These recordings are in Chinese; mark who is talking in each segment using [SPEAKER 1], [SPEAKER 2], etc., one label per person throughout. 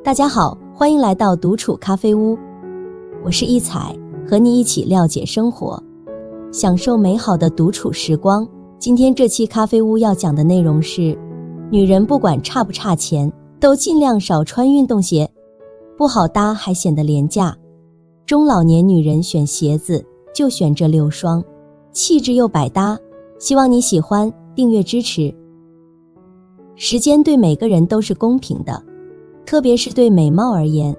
[SPEAKER 1] 大家好，欢迎来到独处咖啡屋，我是一彩，和你一起了解生活，享受美好的独处时光。今天这期咖啡屋要讲的内容是，女人不管差不差钱，都尽量少穿运动鞋，不好搭还显得廉价。中老年女人选鞋子就选这6双，气质又百搭，希望你喜欢，订阅支持。时间对每个人都是公平的，特别是对美貌而言，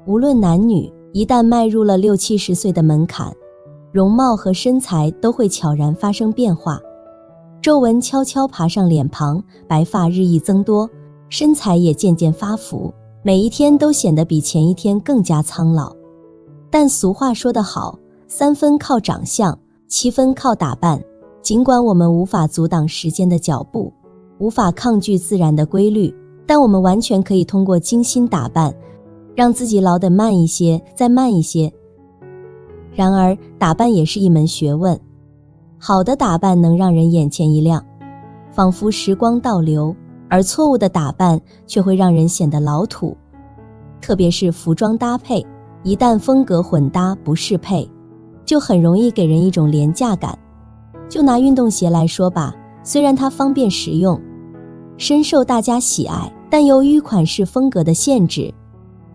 [SPEAKER 1] 无论男女，一旦迈入了60-70岁的门槛，容貌和身材都会悄然发生变化，皱纹悄悄爬上脸庞，白发日益增多，身材也渐渐发福，每一天都显得比前一天更加苍老。但俗话说得好，3分靠长相，7分靠打扮。尽管我们无法阻挡时间的脚步，无法抗拒自然的规律，但我们完全可以通过精心打扮，让自己老得慢一些，再慢一些。然而，打扮也是一门学问，好的打扮能让人眼前一亮，仿佛时光倒流，而错误的打扮却会让人显得老土。特别是服装搭配，一旦风格混搭不适配，就很容易给人一种廉价感。就拿运动鞋来说吧，虽然它方便实用，深受大家喜爱，但由于款式风格的限制，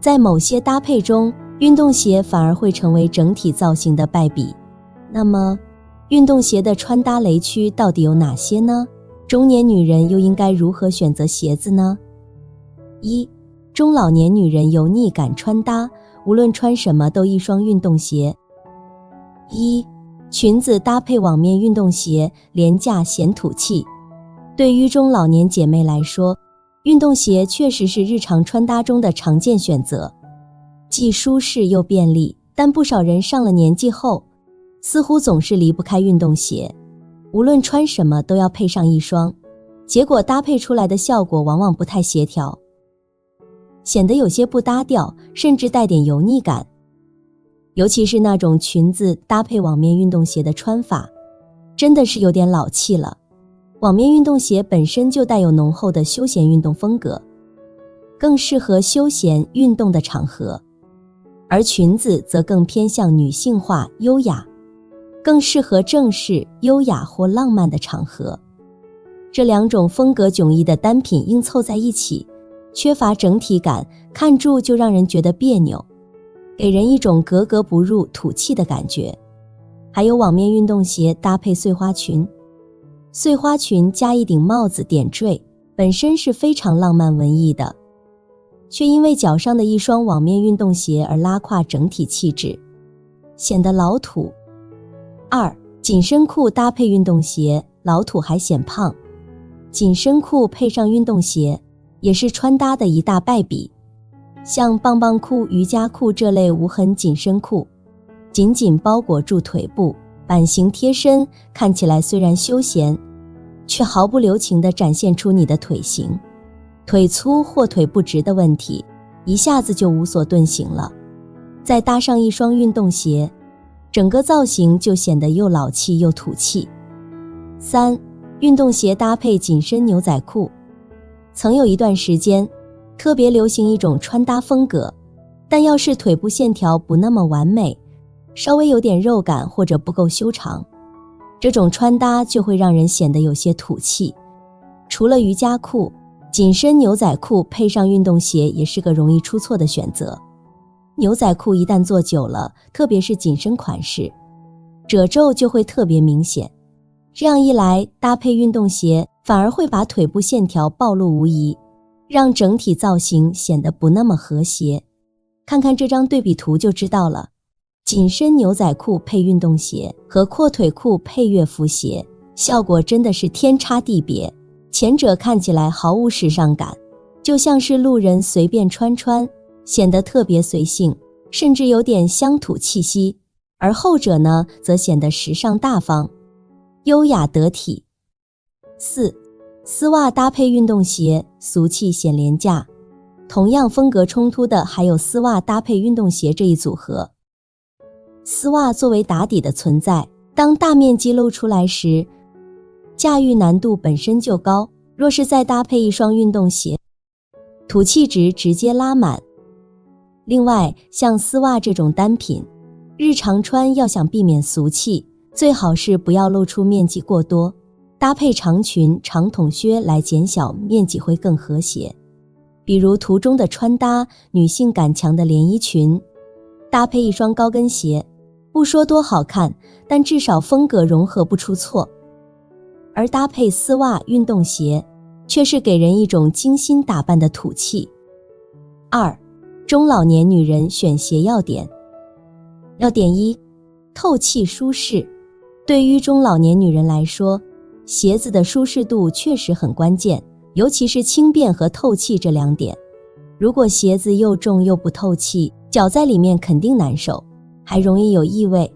[SPEAKER 1] 在某些搭配中，运动鞋反而会成为整体造型的败笔。那么，运动鞋的穿搭雷区到底有哪些呢？中年女人又应该如何选择鞋子呢？1. 中老年女人油腻感穿搭，无论穿什么都一双运动鞋。1. 裙子搭配网面运动鞋，廉价显土气。对于中老年姐妹来说，运动鞋确实是日常穿搭中的常见选择，既舒适又便利，但不少人上了年纪后，似乎总是离不开运动鞋，无论穿什么都要配上一双，结果搭配出来的效果往往不太协调，显得有些不搭调，甚至带点油腻感。尤其是那种裙子搭配网面运动鞋的穿法，真的是有点老气了。网面运动鞋本身就带有浓厚的休闲运动风格，更适合休闲运动的场合，而裙子则更偏向女性化优雅，更适合正式优雅或浪漫的场合。这2种风格迥异的单品硬凑在一起，缺乏整体感，看住就让人觉得别扭，给人一种格格不入土气的感觉。还有网面运动鞋搭配碎花裙，碎花裙加一顶帽子点缀，本身是非常浪漫文艺的，却因为脚上的一双网面运动鞋而拉胯整体气质，显得老土。2. 紧身裤搭配运动鞋，老土还显胖。紧身裤配上运动鞋，也是穿搭的一大败笔。像棒棒裤、瑜伽裤这类无痕紧身裤，紧紧包裹住腿部，版型贴身，看起来虽然休闲，却毫不留情地展现出你的腿型。腿粗或腿不直的问题，一下子就无所遁形了。再搭上一双运动鞋，整个造型就显得又老气又土气。3. 运动鞋搭配紧身牛仔裤。曾有一段时间，特别流行一种穿搭风格，但要是腿部线条不那么完美，稍微有点肉感或者不够修长，这种穿搭就会让人显得有些土气。除了瑜伽裤，紧身牛仔裤配上运动鞋也是个容易出错的选择。牛仔裤一旦做久了，特别是紧身款式，褶皱就会特别明显，这样一来，搭配运动鞋反而会把腿部线条暴露无遗，让整体造型显得不那么和谐。看看这张对比图就知道了，紧身牛仔裤配运动鞋和阔腿裤配乐服鞋，效果真的是天差地别。前者看起来毫无时尚感，就像是路人随便穿，显得特别随性，甚至有点乡土气息，而后者呢，则显得时尚大方，优雅得体。4. 丝袜搭配运动鞋，俗气显廉价。同样风格冲突的还有丝袜搭配运动鞋这一组合。丝袜作为打底的存在，当大面积露出来时，驾驭难度本身就高，若是再搭配一双运动鞋，土气值直接拉满。另外，像丝袜这种单品，日常穿要想避免俗气，最好是不要露出面积过多，搭配长裙、长筒靴来减小面积会更和谐。比如图中的穿搭，女性感强的连衣裙，搭配一双高跟鞋，不说多好看，但至少风格融合不出错。而搭配丝袜、运动鞋，却是给人一种精心打扮的土气。2. 中老年女人选鞋要点。要点1，透气舒适。对于中老年女人来说，鞋子的舒适度确实很关键，尤其是轻便和透气这2点。如果鞋子又重又不透气，脚在里面肯定难受，还容易有异味。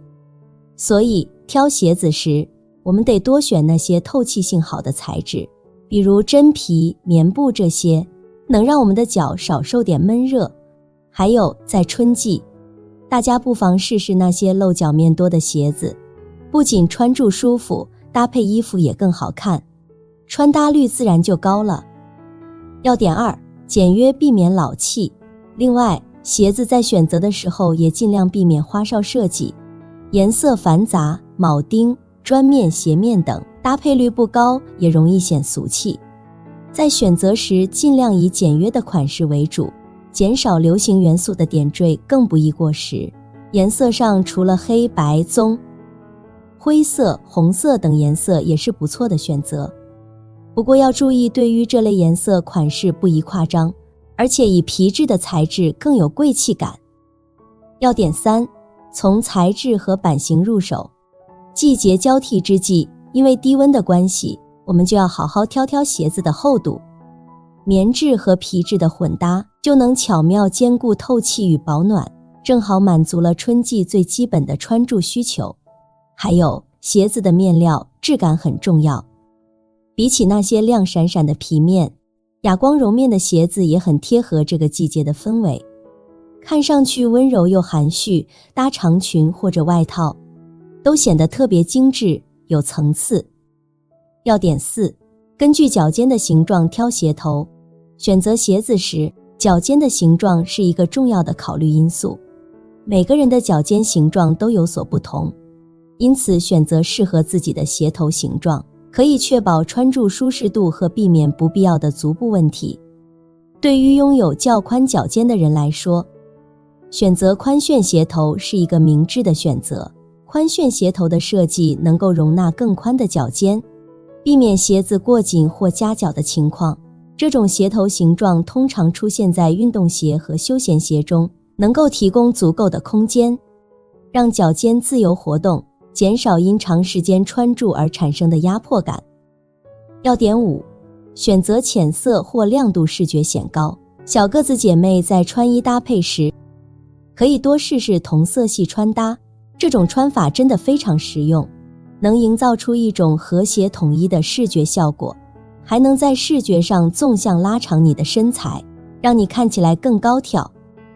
[SPEAKER 1] 所以挑鞋子时，我们得多选那些透气性好的材质，比如真皮、棉布这些，能让我们的脚少受点闷热。还有在春季，大家不妨试试那些露脚面多的鞋子，不仅穿着舒服，搭配衣服也更好看，穿搭率自然就高了。要点2，简约避免老气。另外，鞋子在选择的时候也尽量避免花哨设计，颜色繁杂、铆钉、砖面、鞋面等，搭配率不高，也容易显俗气。在选择时尽量以简约的款式为主，减少流行元素的点缀，更不易过时。颜色上除了黑白棕，灰色、红色等颜色也是不错的选择。不过要注意，对于这类颜色款式不宜夸张，而且以皮质的材质更有贵气感。要点3，从材质和版型入手。季节交替之际，因为低温的关系，我们就要好好挑挑鞋子的厚度。棉质和皮质的混搭，就能巧妙兼顾透气与保暖，正好满足了春季最基本的穿着需求。还有，鞋子的面料质感很重要。比起那些亮闪闪的皮面，哑光柔面的鞋子也很贴合这个季节的氛围，看上去温柔又含蓄，搭长裙或者外套，都显得特别精致，有层次。要点4，根据脚尖的形状挑鞋头。选择鞋子时，脚尖的形状是一个重要的考虑因素。每个人的脚尖形状都有所不同，因此选择适合自己的鞋头形状，可以确保穿着舒适度和避免不必要的足部问题。对于拥有较宽脚尖的人来说，选择宽楦鞋头是一个明智的选择。宽楦鞋头的设计能够容纳更宽的脚尖，避免鞋子过紧或夹脚的情况。这种鞋头形状通常出现在运动鞋和休闲鞋中，能够提供足够的空间，让脚尖自由活动，减少因长时间穿着而产生的压迫感。要点5，选择浅色或亮度视觉显高。小个子姐妹在穿衣搭配时，可以多试试同色系穿搭，这种穿法真的非常实用，能营造出一种和谐统一的视觉效果，还能在视觉上纵向拉长你的身材，让你看起来更高挑。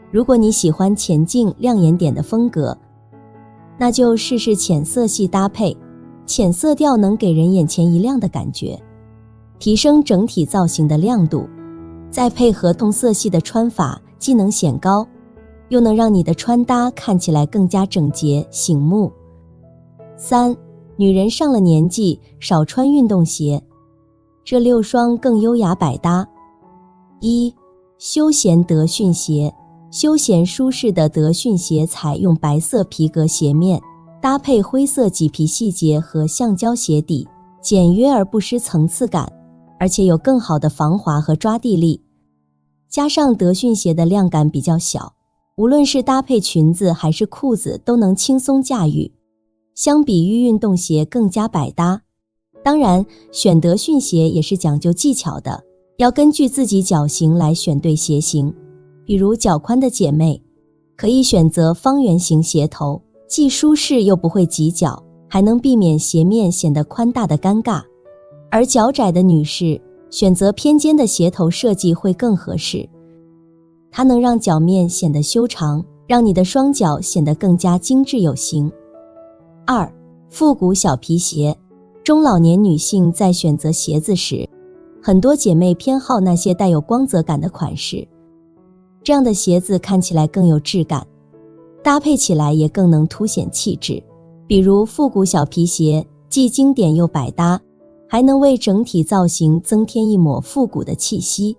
[SPEAKER 1] 如果你喜欢前进亮眼点的风格，那就试试浅色系搭配，浅色调能给人眼前一亮的感觉，提升整体造型的亮度。再配合同色系的穿法，既能显高，又能让你的穿搭看起来更加整洁醒目。3. 女人上了年纪，少穿运动鞋。这6双更优雅百搭。1. 休闲德训鞋。休闲舒适的德训鞋采用白色皮革鞋面，搭配灰色麂皮细节和橡胶鞋底，简约而不失层次感，而且有更好的防滑和抓地力。加上德训鞋的量感比较小，无论是搭配裙子还是裤子都能轻松驾驭，相比于运动鞋更加百搭。当然，选德训鞋也是讲究技巧的，要根据自己脚型来选对鞋型。比如脚宽的姐妹，可以选择方圆形鞋头，既舒适又不会挤脚，还能避免鞋面显得宽大的尴尬。而脚窄的女士，选择偏尖的鞋头设计会更合适，它能让脚面显得修长，让你的双脚显得更加精致有型。2. 复古小皮鞋。中老年女性在选择鞋子时，很多姐妹偏好那些带有光泽感的款式，这样的鞋子看起来更有质感，搭配起来也更能凸显气质。比如复古小皮鞋，既经典又百搭，还能为整体造型增添一抹复古的气息。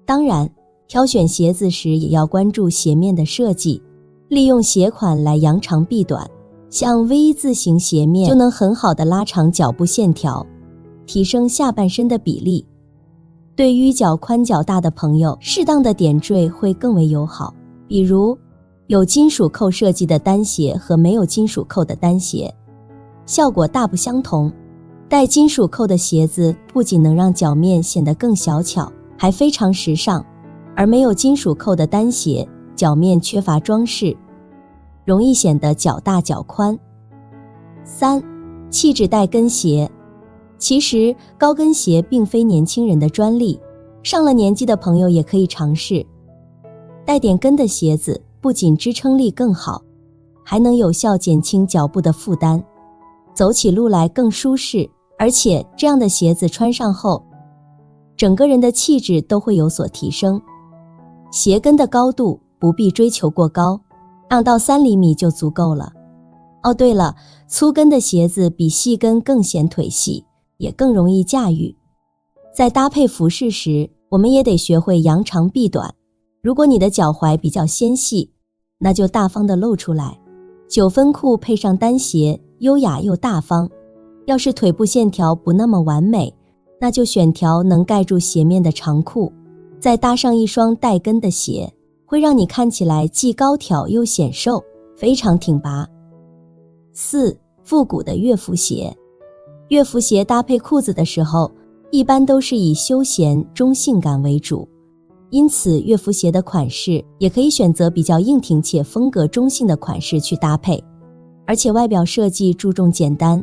[SPEAKER 1] 当然，挑选鞋子时也要关注鞋面的设计，利用鞋款来扬长避短，像 V 字形鞋面就能很好的拉长脚部线条，提升下半身的比例。对于脚宽脚大的朋友，适当的点缀会更为友好。比如有金属扣设计的单鞋和没有金属扣的单鞋，效果大不相同。带金属扣的鞋子不仅能让脚面显得更小巧，还非常时尚，而没有金属扣的单鞋，脚面缺乏装饰，容易显得脚大脚宽。3. 气质带跟鞋。其实高跟鞋并非年轻人的专利，上了年纪的朋友也可以尝试。带点跟的鞋子不仅支撑力更好，还能有效减轻脚部的负担，走起路来更舒适。而且这样的鞋子穿上后，整个人的气质都会有所提升。鞋跟的高度不必追求过高，让到3厘米就足够了。哦，对了，粗跟的鞋子比细跟更显腿细，也更容易驾驭。在搭配服饰时，我们也得学会扬长避短。如果你的脚踝比较纤细，那就大方地露出来。9分裤配上单鞋，优雅又大方。要是腿部线条不那么完美，那就选条能盖住鞋面的长裤，再搭上一双带跟的鞋，会让你看起来既高挑又显瘦，非常挺拔。4. 复古的乐福鞋。乐福鞋搭配裤子的时候，一般都是以休闲中性感为主，因此乐福鞋的款式也可以选择比较硬挺且风格中性的款式去搭配。而且外表设计注重简单，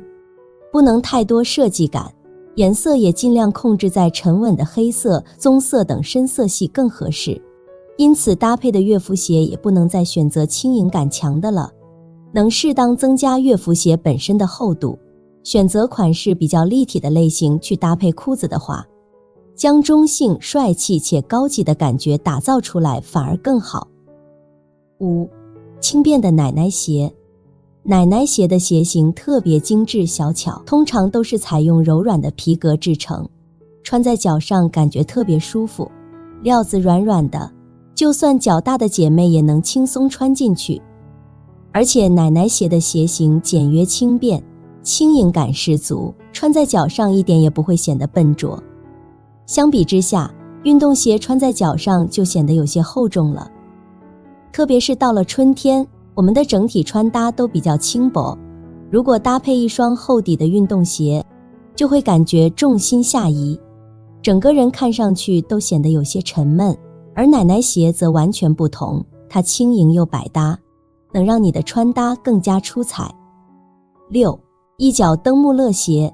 [SPEAKER 1] 不能太多设计感，颜色也尽量控制在沉稳的黑色、棕色等深色系更合适。因此搭配的乐福鞋也不能再选择轻盈感强的了，能适当增加乐福鞋本身的厚度。选择款式比较立体的类型去搭配裤子的话，将中性、帅气且高级的感觉打造出来反而更好。5. 轻便的奶奶鞋。奶奶鞋的鞋型特别精致小巧，通常都是采用柔软的皮革制成，穿在脚上感觉特别舒服，料子软软的，就算脚大的姐妹也能轻松穿进去。而且奶奶鞋的鞋型简约轻便，轻盈感十足，穿在脚上一点也不会显得笨拙。相比之下，运动鞋穿在脚上就显得有些厚重了。特别是到了春天，我们的整体穿搭都比较轻薄，如果搭配一双厚底的运动鞋，就会感觉重心下移，整个人看上去都显得有些沉闷。而奶奶鞋则完全不同，它轻盈又百搭，能让你的穿搭更加出彩。6. 一脚蹬穆勒鞋。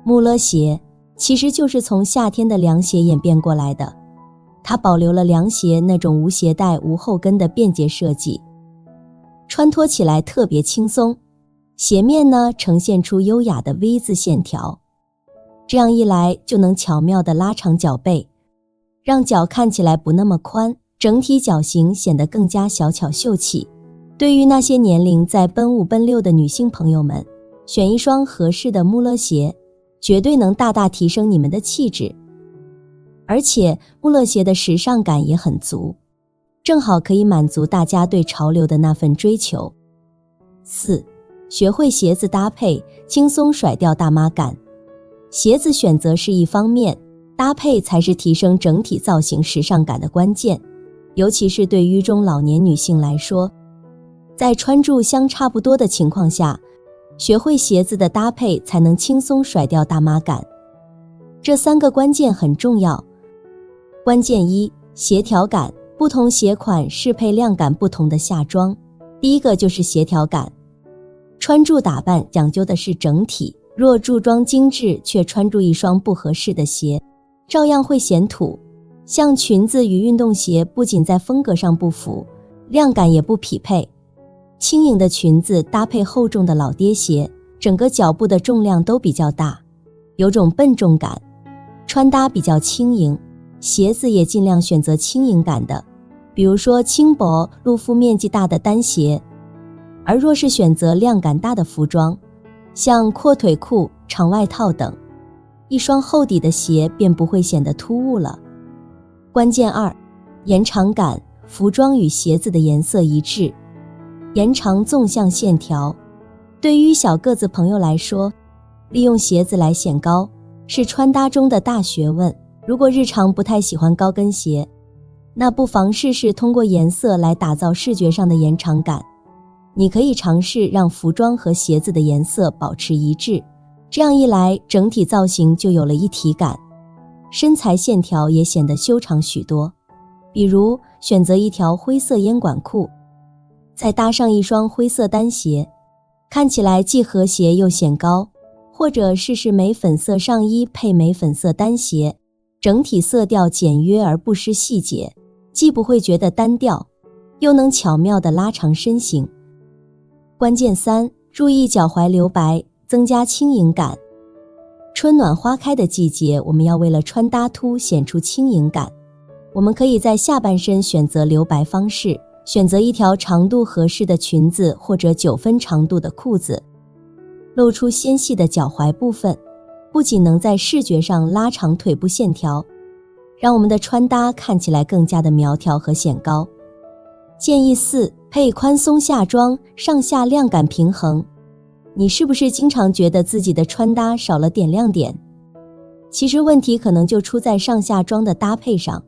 [SPEAKER 1] 穆勒鞋其实就是从夏天的凉鞋演变过来的，它保留了凉鞋那种无鞋带无后跟的便捷设计，穿脱起来特别轻松，鞋面呢呈现出优雅的 V 字线条，这样一来就能巧妙地拉长脚背，让脚看起来不那么宽，整体脚型显得更加小巧秀气。对于那些年龄在奔5奔6的女性朋友们，选一双合适的穆勒鞋，绝对能大大提升你们的气质。而且穆勒鞋的时尚感也很足，正好可以满足大家对潮流的那份追求。4. 学会鞋子搭配，轻松甩掉大妈感。鞋子选择是一方面，搭配才是提升整体造型时尚感的关键。尤其是对于中老年女性来说，在穿着相差不多的情况下，学会鞋子的搭配才能轻松甩掉大妈感。这3个关键很重要。关键1，协调感。不同鞋款适配量感不同的夏装。第一个就是协调感。穿着打扮讲究的是整体，若着装精致却穿着一双不合适的鞋，照样会显土。像裙子与运动鞋不仅在风格上不符，量感也不匹配。轻盈的裙子搭配厚重的老爹鞋，整个脚部的重量都比较大，有种笨重感。穿搭比较轻盈，鞋子也尽量选择轻盈感的，比如说轻薄、露肤面积大的单鞋。而若是选择量感大的服装，像阔腿裤、长外套等，一双厚底的鞋便不会显得突兀了。关键2，延长感，服装与鞋子的颜色一致，延长纵向线条。对于小个子朋友来说，利用鞋子来显高是穿搭中的大学问。如果日常不太喜欢高跟鞋，那不妨试试通过颜色来打造视觉上的延长感。你可以尝试让服装和鞋子的颜色保持一致，这样一来，整体造型就有了一体感，身材线条也显得修长许多。比如选择一条灰色烟管裤，再搭上一双灰色单鞋，看起来既和谐又显高。或者试试玫粉色上衣配玫粉色单鞋，整体色调简约而不失细节，既不会觉得单调，又能巧妙地拉长身形。关键3，注意脚踝留白，增加轻盈感。春暖花开的季节，我们要为了穿搭凸显出轻盈感，我们可以在下半身选择留白方式，选择一条长度合适的裙子或者9分长度的裤子，露出纤细的脚踝部分，不仅能在视觉上拉长腿部线条，让我们的穿搭看起来更加的苗条和显高。建议4，配宽松下装，上下量感平衡。你是不是经常觉得自己的穿搭少了点亮点？其实问题可能就出在上下装的搭配上，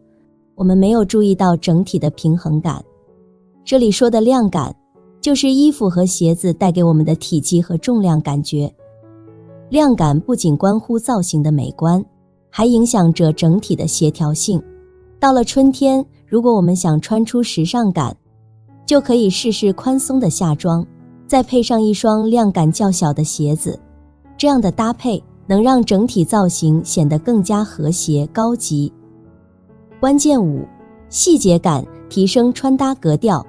[SPEAKER 1] 我们没有注意到整体的平衡感。这里说的量感，就是衣服和鞋子带给我们的体积和重量感觉。量感不仅关乎造型的美观，还影响着整体的协调性。到了春天，如果我们想穿出时尚感，就可以试试宽松的下装，再配上一双量感较小的鞋子，这样的搭配能让整体造型显得更加和谐高级。关键5，细节感，提升穿搭格调。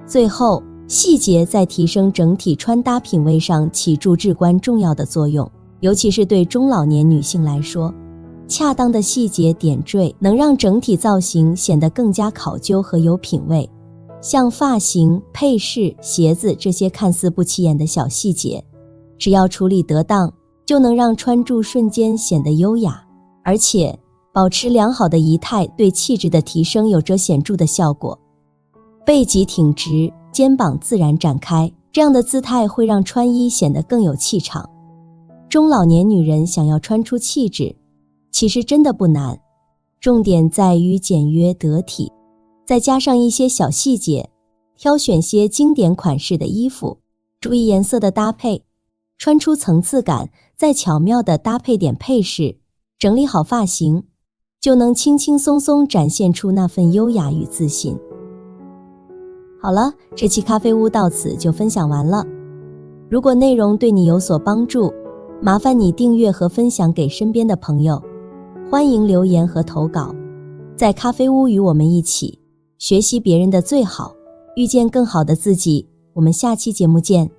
[SPEAKER 1] 最后，细节在提升整体穿搭品味上起至关重要的作用，尤其是对中老年女性来说，恰当的细节点缀能让整体造型显得更加考究和有品味。像发型、配饰、鞋子这些看似不起眼的小细节，只要处理得当，就能让穿着瞬间显得优雅，而且保持良好的仪态对气质的提升有着显著的效果。背脊挺直，肩膀自然展开，这样的姿态会让穿衣显得更有气场。中老年女人想要穿出气质，其实真的不难，重点在于简约得体，再加上一些小细节，挑选些经典款式的衣服，注意颜色的搭配，穿出层次感，再巧妙地搭配点配饰，整理好发型，就能轻轻松松展现出那份优雅与自信。好了，这期咖啡屋到此就分享完了。如果内容对你有所帮助，麻烦你订阅和分享给身边的朋友，欢迎留言和投稿。在咖啡屋与我们一起学习别人的最好，遇见更好的自己。我们下期节目见。